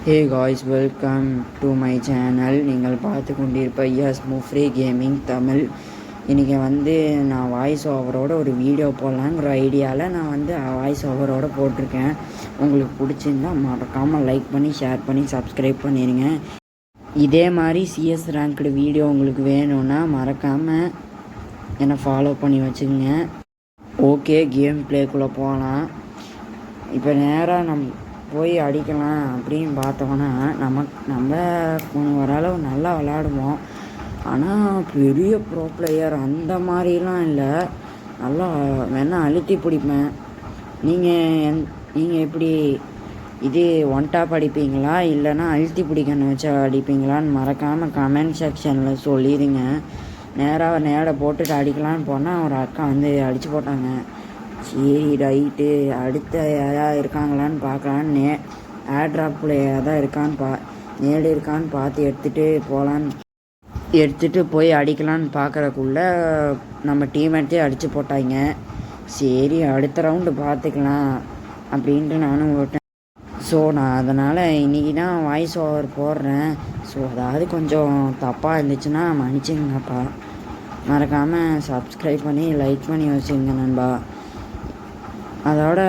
Hey guys, welcome to my channel. நீங்கள் பார்த்து கொண்டிருப்ப S முஃப்ரே gaming Tamil. இன்றைக்கி நான் வாய்ஸ் ஓவரோட ஒரு வீடியோ போடலாங்கிற ஐடியாவில் நான் வாய்ஸ் ஓவரோட போட்டிருக்கேன். உங்களுக்கு பிடிச்சிருந்தா மறக்காமல் லைக் பண்ணி ஷேர் பண்ணி சப்ஸ்கிரைப் பண்ணிடுங்க. இதே மாதிரி சிஎஸ் ரேங்க்டு வீடியோ உங்களுக்கு வேணும்னா மறக்காமல் என்னை ஃபாலோ பண்ணி வச்சுக்கோங்க. ஓகே, கேம் பிளேக்குள்ளே போகலாம். இப்போ நேராக போய் அடிக்கலாம் அப்படின்னு பார்த்தோன்னா நம்ம கொஞ்சம் ஓரளவு நல்லா விளாடுவோம். ஆனால் பெரிய ப்ரோ பிளேயர் அந்த மாதிரிலாம் இல்லை. நல்லா வேணால் அழுத்தி பிடிப்பேன். நீங்கள் எப்படி இது ஒன் டாப் அடிப்பீங்களா இல்லைன்னா அழுத்தி பிடிக்கணும் வச்சு அடிப்பீங்களான்னு மறக்காமல் கமெண்ட் செக்ஷனில் சொல்லிடுங்க. நேராக போட்டுட்டு அடிக்கலான்னு போனால் ஒரு அக்கா அடித்து போட்டாங்க. சரி ரைட்டு, அடுத்த யாராவது இருக்காங்களான்னு பார்க்கலான்னு ஏர் ட்ராப்பில் ஏதாவது இருக்கான்னு பார்த்து எடுத்துகிட்டு போய் அடிக்கலான்னு பார்க்குறக்குள்ள நம்ம டீம்மேட்டே அடித்து போட்டாங்க. சரி அடுத்த ரவுண்டு பார்த்துக்கலாம் அப்படின்ட்டு நானும் விட்டேன். ஸோ நான் அதனால் இன்றைக்கி தான் வாய்ஸ் ஓவர் போடுறேன். ஸோ அதாவது கொஞ்சம் தப்பாக இருந்துச்சுன்னா மன்னிச்சுங்கப்பா. மறக்காமல் சப்ஸ்கிரைப் பண்ணி லைக் பண்ணி வச்சுங்க நண்பா. அதோட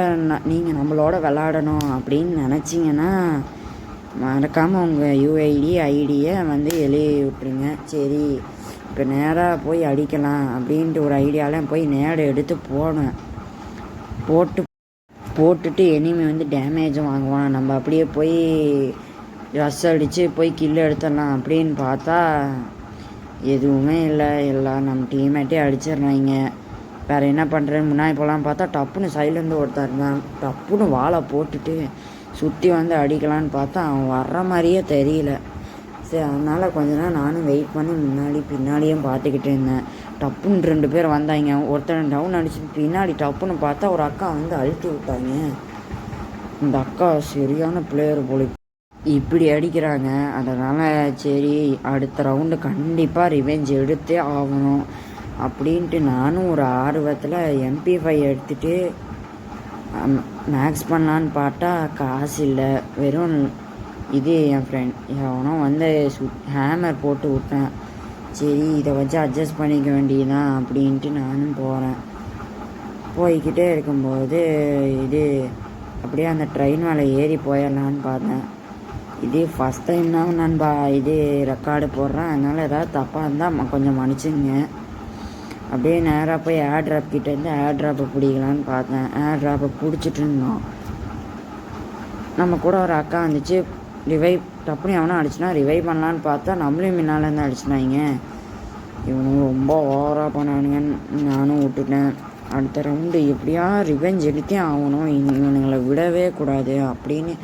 நீங்கள் நம்மளோட விளாடணும் அப்படின்னு நினச்சிங்கன்னா மறக்காமல் உங்கள் ஐடியை எழுதி விட்ருங்க. சரி, இப்போ நேராக போய் அடிக்கலாம் அப்படின்ட்டு ஒரு ஐடியாவில் போய் நேரம் எடுத்து போனேன். போட்டுட்டு எனிமி டேமேஜும் வாங்குவான். நம்ம அப்படியே போய் ரஷ் அடித்து போய் கில்லு எடுத்துடலாம் அப்படின்னு பார்த்தா எதுவுமே இல்லை. எல்லாம் நம்ம டீம்மேட்டே அடிச்சிடுறாங்க. வேறு என்ன பண்ணுறேன்னு முன்னாடி போகலாம் பார்த்தா டப்புன்னு சைட்லேருந்து ஒருத்தர் இருந்தான். டப்புன்னு வாழை போட்டுட்டு சுற்றி அடிக்கலான்னு பார்த்தா அவன் வர்ற மாதிரியே தெரியல. சரி, அதனால் கொஞ்ச நேரம் நானும் வெயிட் பண்ணி பின்னாடியும் பார்த்துக்கிட்டு இருந்தேன். டப்புன்னு 2 பேர் வந்தாங்க. ஒருத்தர் டவுன் அடிச்சுட்டு பின்னாடி டப்புன்னு பார்த்தா ஒரு அக்கா அழுத்தி விட்டாங்க. இந்த அக்கா சரியான பிளேயர் போல இப்படி அடிக்கிறாங்க. அதனால் சரி அடுத்த ரவுண்டு கண்டிப்பாக ரிவெஞ்ச் எடுத்தே ஆகணும் அப்படின்ட்டு நானும் ஒரு ஆர்வத்தில் MP5 எடுத்துகிட்டு மேக்ஸ் பண்ணலான்னு பார்த்தா காசு இல்லை. வெறும் இது என் ஃப்ரெண்ட் எவனோ ஹேமர் போட்டு விட்டேன். சரி இதை வச்சு அட்ஜஸ்ட் பண்ணிக்க வேண்டியதான் அப்படின்ட்டு நானும் போய்கிட்டே இருக்கும்போது இது அப்படியே அந்த ட்ரெயின் மேலே ஏறி போயிடலான்னு பார்த்தேன். இது ஃபஸ்ட் டைம் தான் நண்பா இது ரெக்கார்டு போடுறேன். அதனால் ஏதாவது தப்பாக இருந்தால் கொஞ்சம் மன்னிச்சுங்க. அப்படியே நேராக போய் ஏர் ட்ராப் கிட்டேருந்து ஏர் ட்ராப்பை பிடிக்கலான்னு பார்த்தேன். ஏர் ட்ராப்பை பிடிச்சிட்டு இருந்தோம். நம்ம கூட ஒரு அக்கா ரிவைவ் டப்புனு எவனா அடிச்சுனா ரிவைவ் பண்ணலான்னு பார்த்தா நம்மளையும் முன்னாலேருந்து அடிச்சுனாங்க. இவனுங்க ரொம்ப ஓவராக பண்ணானுங்கன்னு நானும் விட்டுட்டேன். அடுத்த ரவுண்டு எப்படியா ரிவெஞ்ச் எடுத்தே ஆகணும், இவனுங்களை விடவே கூடாது அப்படின்னு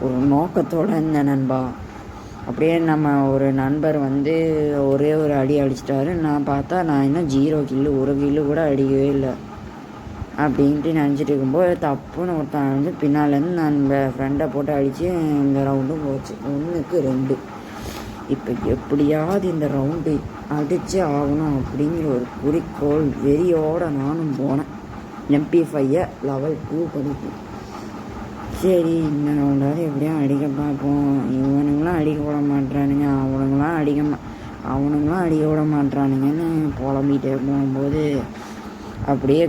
ஒரு நோக்கத்தோடு இருந்தேன் நண்பா. அப்படியே நம்ம ஒரு நண்பர் ஒரே ஒரு அடி அடிச்சிட்டாரு. நான் பார்த்தா நான் இன்னும் 0 கில்லு, 1 கில்லு கூட அடிக்கவே இல்லை அப்படின்ட்டு நினச்சிட்டு இருக்கும்போது தப்புன்னு ஒருத்தன் பின்னாலேருந்து நான் ஃப்ரெண்டை போட்டு அடித்து இந்த ரவுண்டும் போச்சு. 1-2. இப்போ எப்படியாவது இந்த ரவுண்டு அடித்து ஆகணும் அப்படிங்கிற ஒரு குறிக்கோள் வெறியோடு நானும் போனேன். MP5 லெவல் 2 படிப்பேன். சரி இந்த ரவுண்டாவது எப்படியும் அடிக்க பார்ப்போம். இவனுங்களாம் அடிக்க விட மாட்டானுங்க, அவனுங்களாம் அடிக்க விட மாட்டானுங்கன்னு புலம்பிகிட்டே போகும்போது அப்படியே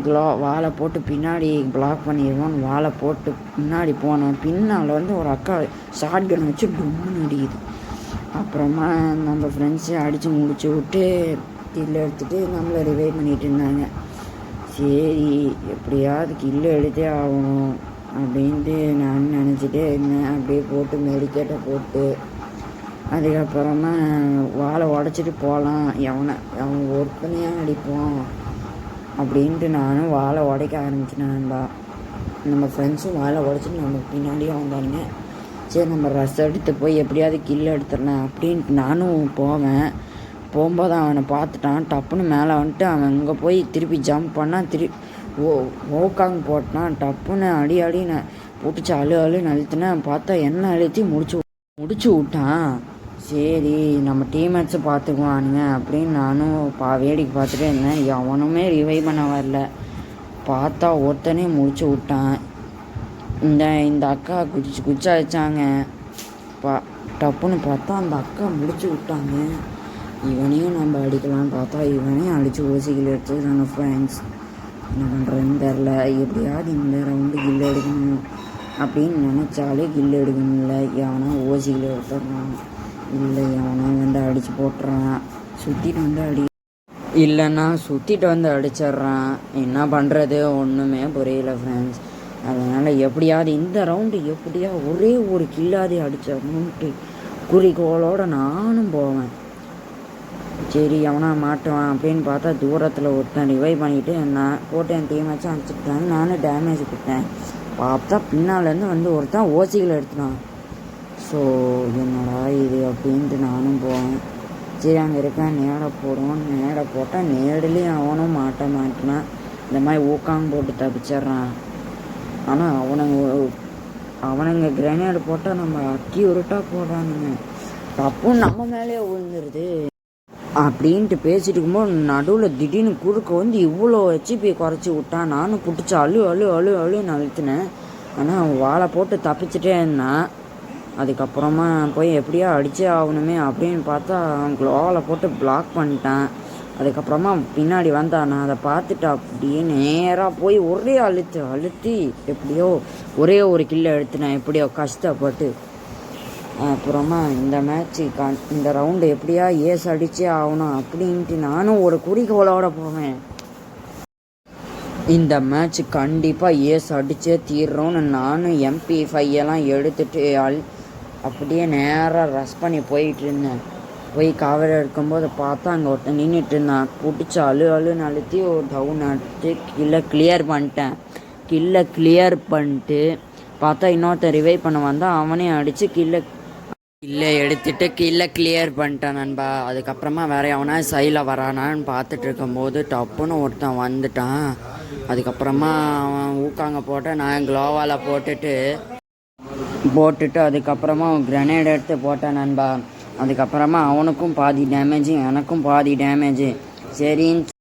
வாழை போட்டு பின்னாடி பிளாக் பண்ணிடுவோன்னு வாழை போட்டு முன்னாடி போனேன். பின்னால் ஒரு அக்கா ஷார்ட் கன் வச்சு டொம்முன்னு அடிக்குது. அப்புறமா நம்ம ஃப்ரெண்ட்ஸை அடித்து முடிச்சு விட்டு கில்லு எடுத்துகிட்டு நம்மளை ரிவைவ் பண்ணிகிட்டு இருந்தாங்க. சரி எப்படியாவது கில்லு எடுத்தே ஆகணும் அப்படின்ட்டு நான் நினச்சிட்டே இருந்தேன். அப்படியே போட்டு மெடிக்கேட்டை போட்டு அதுக்கப்புறமா வாழை உடச்சிட்டு போகலாம், அவன் ஒருத்தனையாக அடிப்போம் அப்படின்ட்டு நானும் வாழை உடைக்க ஆரம்பிச்சினேன்பா. நம்ம ஃப்ரெண்ட்ஸும் வாழை உடச்சிட்டு நமக்கு பின்னாடியே வந்தானுங்க. சரி நம்ம ரஸ் எடுத்து போய் எப்படியாவது கில்லு எடுத்துடலாம் அப்படின்ட்டு நானும் போகும்போது அவனை பார்த்துட்டான். டப்புன்னு மேலே அவன் இங்கே போய் திருப்பி ஜம்ப் பண்ணால் ஓக்காங்க போட்டான். டப்புன்னு அடி நான் போட்டுச்சு அழுன்னு அழுத்தினேன். பார்த்தா என்ன அழுத்தி முடிச்சு விட்டான். சரி நம்ம டீம்மேட்ஸை பார்த்துக்குவானுங்க அப்படின்னு நானும் வேடிக்கை பார்த்துட்டே இருந்தேன். எவனுமே ரிவைவ் பண்ண வரல. பார்த்தா ஒருத்தனே முடிச்சு விட்டான். இந்த அக்கா குச்சி அடித்தாங்க. பா டப்புன்னு பார்த்தா அந்த அக்கா முடிச்சு விட்டாங்க. இவனையும் நம்ம அடிக்கலான்னு பார்த்தா இவனையும் அடித்து ஓசிக்கில் எடுத்துக்கிறாங்க ஃப்ரெண்ட்ஸ். என்ன பண்ணுறதுன்னு தெரில. எப்படியாவது இந்த ரவுண்டு கில் எடுக்கணும் அப்படின்னு நினச்சாலே கில் எடுக்க முடியல. எவனா ஓசிக்கில் எடுத்துடுறான், இல்லை எவனா வந்து அடித்து போட்டுறான், சுற்றிட்டு வந்து இல்லைன்னா சுற்றிட்டு வந்து அடிச்சிட்றான். என்ன பண்ணுறது ஒன்றுமே புரியல ஃப்ரெண்ட்ஸ். அதனால் எப்படியாவது இந்த ரவுண்டு எப்படியா ஒரே ஒரு கில்லாதி அடிச்சிடணுன்ட்டு குறிக்கோளோடு நானும் போவேன். சரி எவனா மாட்டுவான் அப்படின்னு பார்த்தா தூரத்தில் ஒருத்தன் ரிவைவ் பண்ணிவிட்டு நான் போட்டு என் டீம் வச்சு அடிச்சுட்டான். நானும் டேமேஜ் கொடுத்தேன். பார்த்தா பின்னாலேருந்து வந்து ஒருத்தன் ஓசிகளை எடுத்துனான். ஸோ என்னடா இது அப்படின்ட்டு நானும் போவேன். சரி அங்கே இருக்கேன், நேடை போடுவோம். நேடை போட்டால் நேடுலேயும் அவனும் மாட்டினான். இந்த மாதிரி ஊக்காங்க போட்டு தப்பிச்சிட்றான். ஆனால் அவனுங்க கிரனேடு போட்டால் நம்ம அக்கி உருட்டாக போடுறானுங்க. தப்பும் நம்ம மேலேயே விழுந்துருது அப்படின்ட்டு பேசிட்டு இருக்கும்போது நடுவில் திடீர்னு குறுக்க வந்து இவ்வளோ ஹெச்பி குறைச்சி விட்டான். நானும் பிடிச்சி அழுன்னு அழுத்தினேன். ஆனால் அவன் வாழை போட்டு தப்பிச்சிட்டே இருந்தான். அதுக்கப்புறமா போய் எப்படியோ அடித்தே ஆகணுமே அப்படின்னு பார்த்தா அவன் க்ளோவில் போட்டு பிளாக் பண்ணிட்டான். அதுக்கப்புறமா பின்னாடி வந்தான். நான் அதை பார்த்துட்டு அப்படியே நேராக போய் ஒரே அழுத்தி எப்படியோ ஒரே ஒரு கில்லை எடுத்துனேன் எப்படியோ கஷ்டப்பட்டு. அப்புறமா இந்த மேட்ச்சு இந்த ரவுண்டு எப்படியா ஏஸ் அடித்தே ஆகணும் அப்படின்ட்டு நானும் ஒரு குறிக்கோளோட போவேன். இந்த மேட்ச் கண்டிப்பாக ஏஸ் அடித்தே தீர்றோன்னு நானும் MP5 எல்லாம் எடுத்துகிட்டு அப்படியே நேராக ரஷ் பண்ணி போயிட்டு இருந்தேன். போய் காவல் எடுக்கும்போது பார்த்தா அங்கே ஒருத்தன் நின்றுட்டு இருந்தான். பிடிச்சி அழுன்னு அழுத்தி ஒரு டவுன் அடித்து கில்லை கிளியர் பண்ணிட்டு பார்த்தா இன்னொருத்தன் ரிவைவ் பண்ண வந்தால் அவனே அடித்து கில்லை எடுத்துகிட்டு கிளியர் பண்ணிட்டான் நண்பா. அதுக்கப்புறமா வேற எவனா சைடில் வரானான்னு பார்த்துட்டு இருக்கும்போது டப்புன்னு ஒருத்தன் வந்துட்டான். அதுக்கப்புறமா அவன் ஊக்காங்க போட்ட நான் க்ளோவால் போட்டுட்டு அதுக்கப்புறமா அவன் கிரனேட் எடுத்து போட்டான் நண்பா. அதுக்கப்புறமா அவனுக்கும் பாதி டேமேஜு எனக்கும் பாதி டேமேஜு. சரின்னு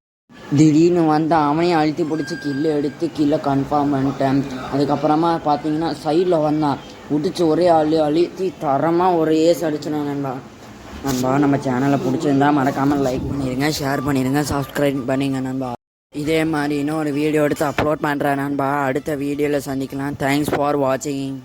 திடீர்னு வந்து அவனையும் அழுத்தி பிடிச்சி கில்லை கன்ஃபார்ம் பண்ணிட்டேன். அதுக்கப்புறமா பார்த்தீங்கன்னா சைடில் வந்தான். பிடிச்சி ஒரே அழுத்தி தரமாக ஒரு ஏஸ் அடிச்சினேன் நண்பா. நம்ம சேனலை பிடிச்சிருந்தா மறக்காமல் லைக் பண்ணிடுங்க, ஷேர் பண்ணிடுங்க, சப்ஸ்கிரைப் பண்ணிங்க நண்பா. இதே மாதிரி இன்னும் ஒரு வீடியோ எடுத்து அப்லோட் பண்ணுறேன் நண்பா. அடுத்த வீடியோவில் சந்திக்கலாம். தேங்க்ஸ் ஃபார் வாட்சிங்.